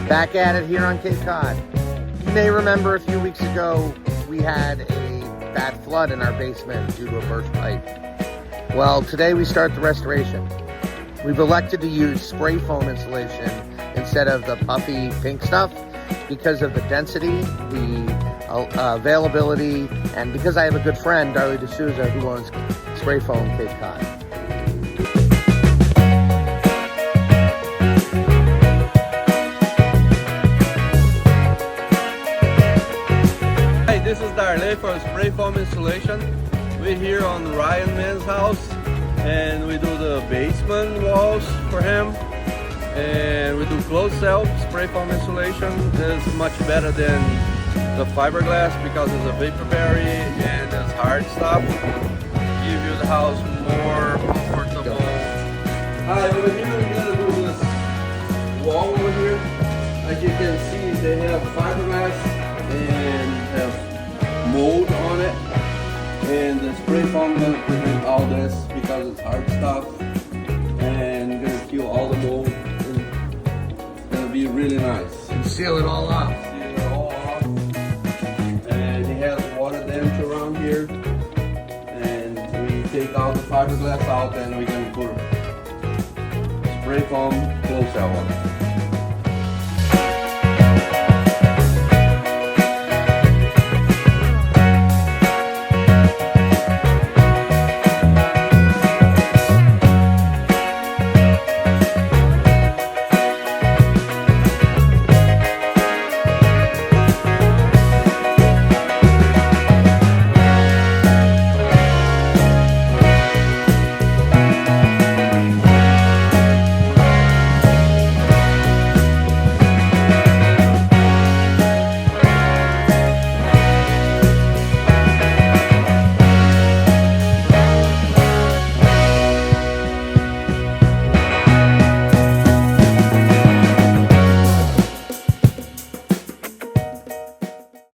Back at it here on Cape Cod. You may remember a few weeks ago we had a bad flood in our basement due to a burst pipe. Well, today we start the restoration. We've elected to use spray foam insulation instead of the puffy pink stuff because of the density, the availability, and because I have a good friend, Darlie de Souza, who owns Spray Foam Cape Cod. Hi, this is Darlie for Spray Foam Insulation. We're here on Ryan Man's house and we do the basement walls for him. And we do closed cell spray foam insulation. It's much better than the fiberglass because it's a vapor barrier and it's hard stuff. Give you the house more comfortable. Alright, over here we're gonna do this wall over here. As you can see, they have fiberglass and have mold on it. And the spray foam is gonna prevent all this because it's hard stuff and gonna kill all the mold. Be really nice. And seal it all off. Seal it all off. And it has water damage around here. And we take all the fiberglass out and we're going to put spray foam close out on it.